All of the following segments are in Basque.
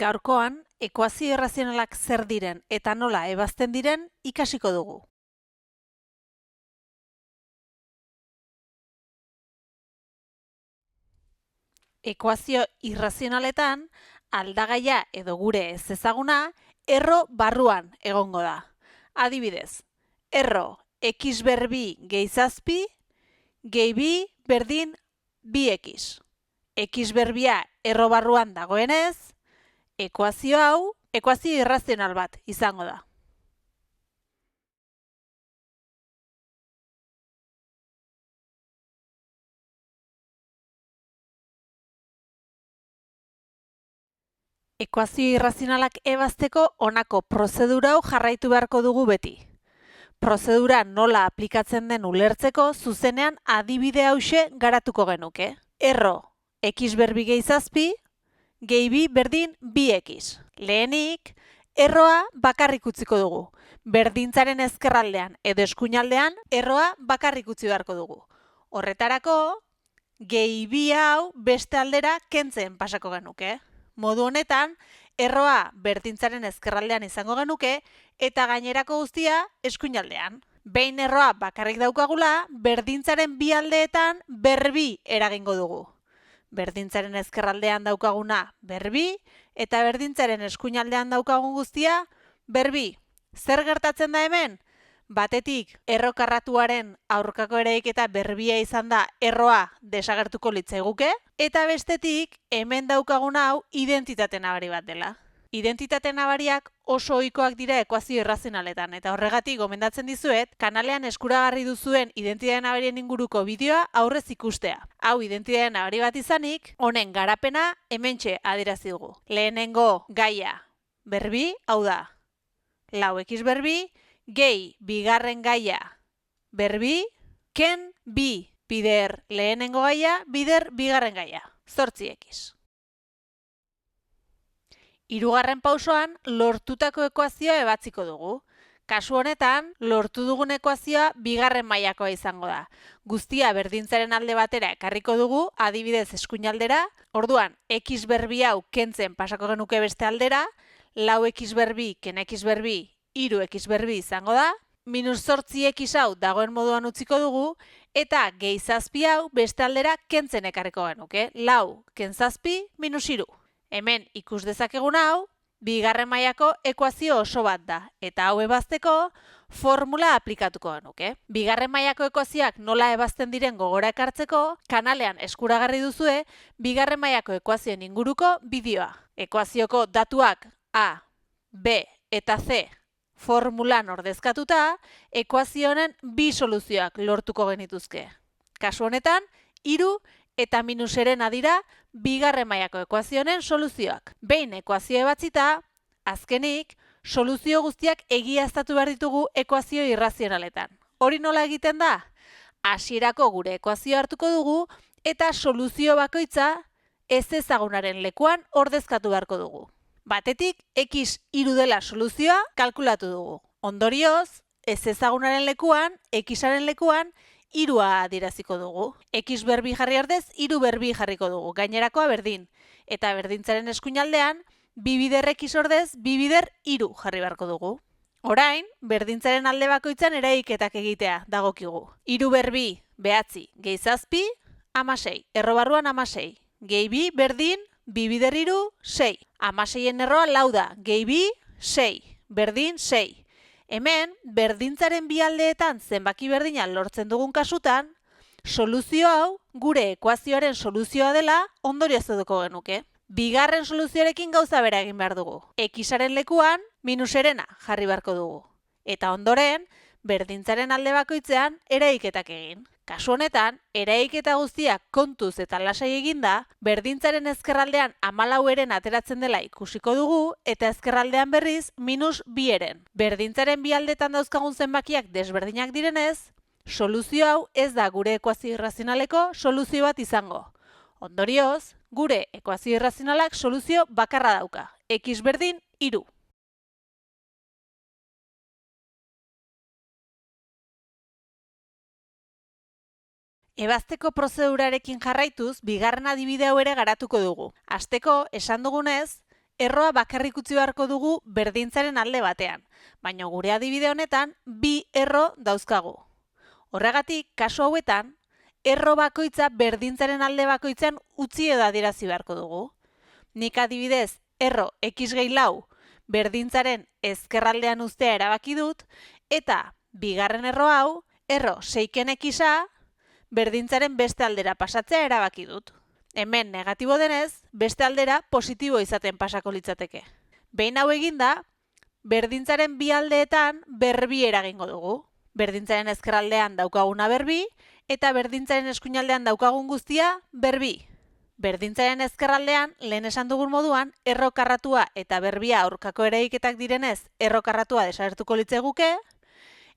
Gaurkoan, ekuazio irrazionalak zer diren eta nola ebazten diren ikasiko dugu. Ekuazio irrazionaletan, aldagaia edo gure ezezaguna, erro barruan egongo da. Adibidez, erro x ber bi gehi zazpi, gehi bi berdin 2x. X berbia erro barruan dagoenez, ekuazio hau, ekuazio irrazional bat izango da. Ekuazio irrazionalak ebazteko honako prozedura hau jarraitu beharko dugu beti. Prozedura nola aplikatzen den ulertzeko zuzenean adibide hauxe garatuko genuke. Erro x berbi gehi zazpi, gehi bi berdin 2x. Lehenik, erroa bakarrik utziko dugu. Berdintzaren ezkerraldean edo eskuinaldean erroa bakarrik utzi beharko dugu. Horretarako, gehi bi hau beste aldera kentzen pasako genuke. Modu honetan, erroa berdintzaren ezkerraldean izango genuke eta gainerako guztia eskuinaldean. Behin erroa bakarrik daukagula, berdintzaren bi aldeetan berbi eragingo dugu. Berdintzaren ezkerraldean daukaguna berbi eta berdintzaren eskuinaldean daukagun guztia berbi. Zer gertatzen da hemen? Batetik, erro karratuaren aurkako eraiketa berbia izan da erroa desagertuko litzaiguke, eta bestetik, hemen daukagun hau identitate nabari bat dela. Identitate nabariak oso ohikoak dira ekuazio irrazionaletan, eta horregatik gomendatzen dizuet, kanalean eskuragarri duzuen identitate nabarien inguruko bideoa aurrez ikustea. Hau identitate nabari bat izanik, honen garapena hementxe adierazi dugu. Lehenengo gaia berbi, hau da, lau x berbi, gehi bigarren gaia berbi, ken bi bider lehenengo gaia, bider bigarren gaia, 8x. Hirugarren pausoan lortutako ekuazioa ebatziko dugu. Kasu honetan, lortu dugun ekuazioa bigarren mailakoa izango da. Guztia berdintzaren alde batera ekarriko dugu, adibidez eskuinaldera, orduan x berbi hau kentzen pasako genuke beste aldera, lau x berbi, ken x berbi, 3x berbi izango da, minus 8x hau dagoen moduan utziko dugu, eta gehi zazpi hau beste aldera kentzen ekarriko genuke, lau ken zazpi minus 3. Hemen ikus dezakegun hau, bigarren mailako ekuazio oso bat da, eta hau ebazteko formula aplikatuko genuke. Bigarren mailako ekuazioak nola ebazten diren gogora ekartzeko, kanalean eskuragarri duzue bigarren mailako ekuazioen inguruko bideoa. Ekuazioko datuak A, B eta C formulan ordezkatuta, ekuazio honen bi soluzioak lortuko genituzke. Kasu honetan, 3 eta minuseren dira bigarren mailako ekuazio honen soluzioak. Behin ekuazio ebatzita, azkenik, soluzio guztiak egiaztatu behar ditugu ekuazio irrazionaletan. Hori nola egiten da? Hasierako gure ekuazio hartuko dugu eta soluzio bakoitza ezezagunaren lekuan ordezkatu beharko dugu. Batetik, x 3 dela soluzioa kalkulatu dugu. Ondorioz, ezezagunaren lekuan, xaren lekuan, 3a adieraziko dugu. X berbi jarri ordez, 3 berbi jarriko dugu. Gainerakoa berdin. Eta berdintzaren eskuinaldean, 2 bider x ordez, 2 bider 3 jarri beharko dugu. Orain, berdintzaren alde bakoitzan eraiketak egitea dagokigu. 3 berbi, 9, gehi zazpi, 16. Erro barruan 16. Gehi bi berdin, 2 bider 3, 6. 16en erroa lau da, gehi bi, 6. Berdin, 6. Hemen, berdintzaren bi aldeetan zenbaki berdina lortzen dugun kasutan, soluzio hau gure ekuazioaren soluzioa dela ondorioztuko genuke. Bigarren soluzioarekin gauza bera egin behar dugu. Xaren lekuan minuserena jarri beharko dugu. Eta ondoren, berdintzaren alde bakoitzean eraiketak egin. Kasu honetan, eraiketa guztiak kontuz eta lasai eginda, berdintzaren ezkerraldean 14eren ateratzen dela ikusiko dugu, eta ezkerraldean berriz minus 2eren. Berdintzaren bi aldetan dauzkagun zenbakiak desberdinak direnez, soluzio hau ez da gure ekuazio irrazionaleko soluzio bat izango. Ondorioz, gure ekuazio irrazionalak soluzio bakarra dauka, x berdin 3. Ebazteko prozedurarekin jarraituz, bigarren adibide hau ere garatuko dugu. Hasteko, esan dugunez, erroa bakarrik utzi beharko dugu berdintzaren alde batean, baina gure adibide honetan bi erro dauzkagu. Horregatik, kasu hauetan, erro bakoitza berdintzaren alde bakoitzean utzi edo adierazi beharko dugu. Nik adibidez, erro x gehi lau berdintzaren ezkerraldean uztea erabaki dut, eta bigarren erro hau, erro 6ken x-a berdintzaren beste aldera pasatzea erabaki dut. Hemen negatibo denez, beste aldera positibo izaten pasako litzateke. Behin hau eginda, berdintzaren bi aldeetan berbi eragingo dugu. Berdintzaren ezkerraldean daukaguna berbi, eta berdintzaren eskuinaldean daukagun guztia berbi. Berdintzaren ezkerraldean, lehen esan dugun moduan, erro karratua eta berbia aurkako eraiketak direnez, erro karratua desagertuko litzeguke,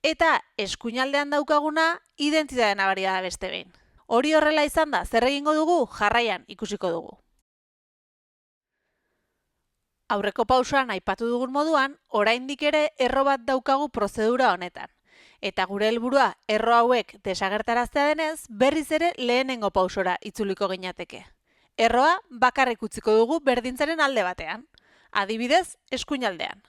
eta eskuinaldean daukaguna identitate nabaria da beste behin. Hori horrela izan da, zer egingo dugu? Jarraian ikusiko dugu. Aurreko pausoan aipatu dugun moduan, oraindik ere erro bat daukagu prozedura honetan. Eta gure helburua erro hauek desagertaraztea denez, berriz ere lehenengo pausora itzuliko ginateke. Erroa bakarrik utziko dugu berdintzaren alde batean, adibidez eskuinaldean.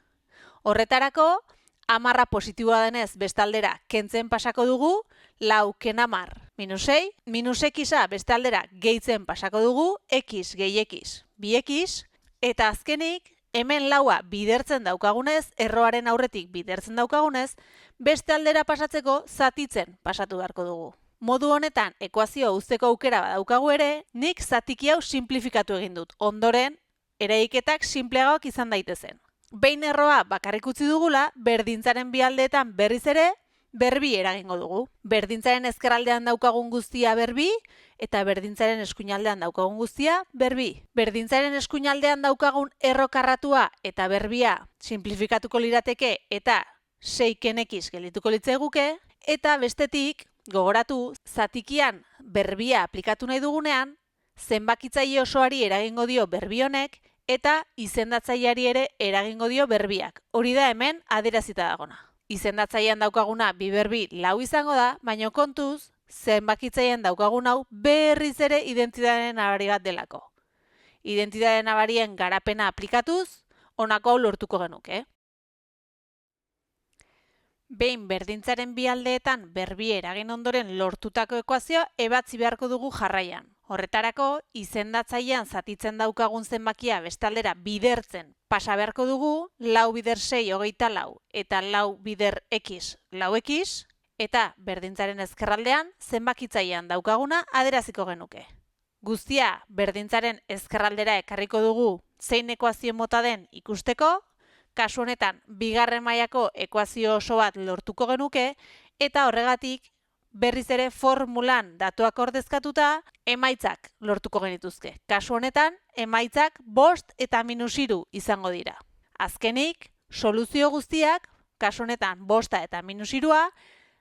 Horretarako, 10 positiboa denez bestaldera kentzen pasako dugu, 4 ken 10 minus 6, minus x-a bestaldera gehitzen pasako dugu, x gehi x, 2x, eta azkenik, hemen 4a bidertzen daukagunez, erroaren aurretik bidertzen daukagunez, beste aldera pasatzeko zatitzen pasatu beharko dugu. Modu honetan, ekuazio uzteko aukera badaukagu ere, nik zatiki hau simplifikatu egin dut. Ondoren, eraiketak simpleagoak izan daitezen. Behin erroa bakarrik utzi dugula, berdintzaren bi aldeetan berriz ere, berbi eragingo dugu. Berdintzaren ezkerraldean daukagun guztia berbi, eta berdintzaren eskuinaldean daukagun guztia berbi. Berdintzaren eskuinaldean daukagun erro karratua eta berbia simplifikatuko lirateke eta 6ken x geldituko litzeguke, eta bestetik, gogoratu, zatikian berbia aplikatu nahi dugunean, zenbakitzaile osoari eragingo dio berbi honek, eta izendatzaileari ere eragingo dio berbiak. Hori da hemen adierazita dagona. Izendatzailean daukaguna bi berbi 4 izango da, baina kontuz, zenbakitzailean daukagun hau berriz ere identitatearen nabari bat delako. Identitatearen nabarien garapena aplikatuz, honako hau lortuko genuke. Behin berdintzaren bi aldeetan berbi eragin ondoren lortutako ekuazioa ebatzi beharko dugu jarraian. Horretarako, izendatzailean zatitzen daukagun zenbakia bestaldera bidertzen pasa beharko dugu, 4 bider 6 24 eta 4 bider x 4x, eta berdintzaren ezkerraldean zenbakitzailean daukaguna adieraziko genuke. Guztia berdintzaren ezkerraldera ekarriko dugu zein ekuazio mota den ikusteko, kasu honetan bigarren mailako ekuazio oso bat lortuko genuke, eta horregatik berriz ere formulan datuak ordezkatuta emaitzak lortuko genituzke. Kasu honetan emaitzak 5 eta -3 izango dira. Azkenik, soluzio guztiak, kasu honetan 5 eta -3,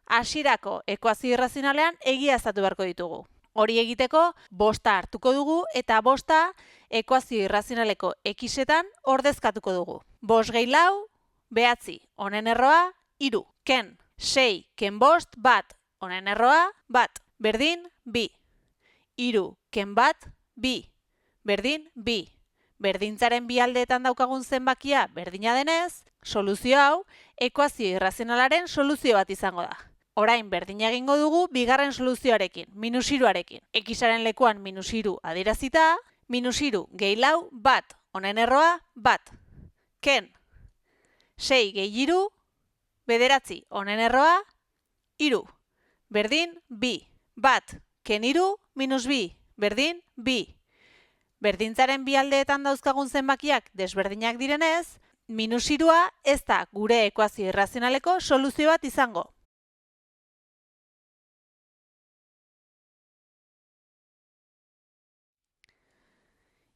hasierako ekuazio irrazionalean egiaztatu beharko ditugu. Hori egiteko 5 hartuko dugu eta 5 ekuazio irrazionaleko x-etan ordezkatuko dugu. 5 gehi 4, 9, honen erroa, 3. Ken, 6, ken 5, bat, honen erroa, bat. Berdin, 2. 3, ken bat, 2. Berdin, 2. Berdintzaren bi aldeetan daukagun zenbakia berdina denez, soluzio hau ekuazio irrazionalaren soluzio bat izango da. Orain berdina egingo dugu bigarren soluzioarekin, -3arekin. X-aren lekuan -3 adierazita, -3 gehi 4, bat, honen erroa, bat. Ken, 6 gehi 3, 9, honen erroa, 3. Berdin, 2. Bat, ken 3, -2, berdin, 2. Berdintzaren bi aldeetan dauzkagun zenbakiak desberdinak direnez, -3a ez da gure ekuazio irrazionaleko soluzio bat izango.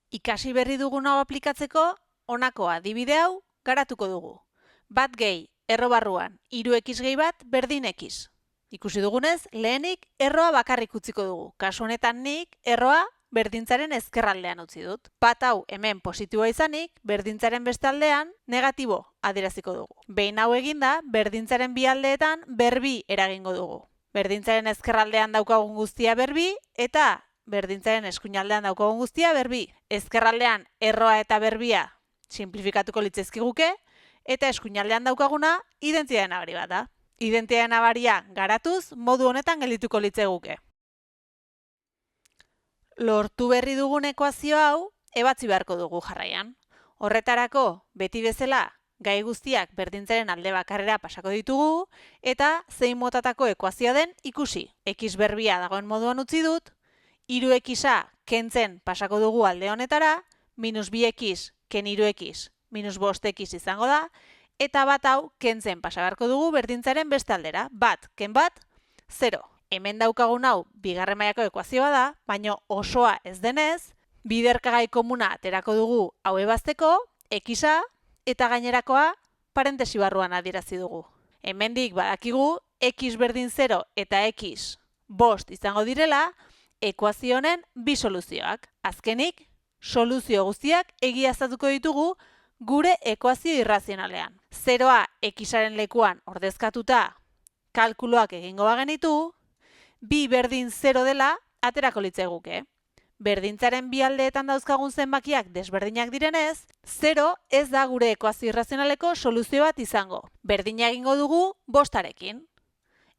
Ikasi berri dugun hau aplikatzeko, honako adibide hau garatuko dugu. Bat gehi, erro barruan, 3x gehi bat, berdin x. Ikusi dugunez, lehenik erroa bakarrik utziko dugu. Kasu honetan nik erroa berdintzaren ezkerraldean utzi dut. Bat hau hemen positiboa izanik, berdintzaren beste aldean negatibo adieraziko dugu. Behin hau eginda, berdintzaren bi aldeetan berbi eragingo dugu. Berdintzaren ezkerraldean daukagun guztia berbi, eta berdintzaren eskuinaldean daukagun guztia berbi. Ezkerraldean erroa eta berbia simplifikatuko litzaizkiguke, eta eskuinaldean daukaguna identitate nabari bat da. Identitate nabaria garatuz modu honetan geldituko litzaiguke. Lortu berri dugun ekuazio hau ebatzi beharko dugu jarraian. Horretarako, beti bezala, gai guztiak berdintzaren alde bakarrera pasako ditugu, eta zein motatako ekuazioa den ikusi. X berbia dagoen moduan utzi dut, 3x kentzen pasako dugu alde honetara, minus 2x ken 3x minus 5x izango da, eta bat hau kentzen pasa beharko dugu berdintzaren beste aldera. Bat, ken bat, 0. Hemen daukagun hau bigarren mailako ekuazioa da, baina osoa ez denez, biderkagai komuna aterako dugu hau ebazteko, x-a, eta gainerakoa parentesi barruan adierazi dugu. Hemendik badakigu x berdin 0 eta x 5 izango direla ekuazio honen bi soluzioak. Azkenik, soluzio guztiak egiaztatuko ditugu gure ekuazio irrazionalean. 0a xaren lekuan ordezkatuta kalkuloak egingo bagenitu, bi berdin 0 dela aterako litzaiguke. Berdintzaren bi aldeetan dauzkagun zenbakiak desberdinak direnez, 0 ez da gure ekuazio irrazionaleko soluzio bat izango. Berdina egingo dugu 5arekin.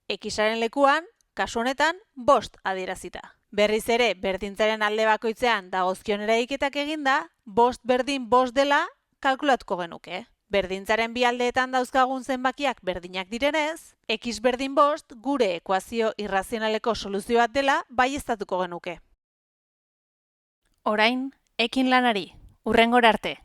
Xaren lekuan, kasu honetan, 5 adierazita. Berriz ere, berdintzaren alde bakoitzean dagozkion eraiketak eginda, 5 berdin 5 dela kalkulatuko genuke. Berdintzaren bi aldeetan dauzkagun zenbakiak berdinak direnez, x berdin 5 gure ekuazio irrazionaleko soluzio bat dela baieztatuko genuke. Orain, ekin lanari, hurrengora arte.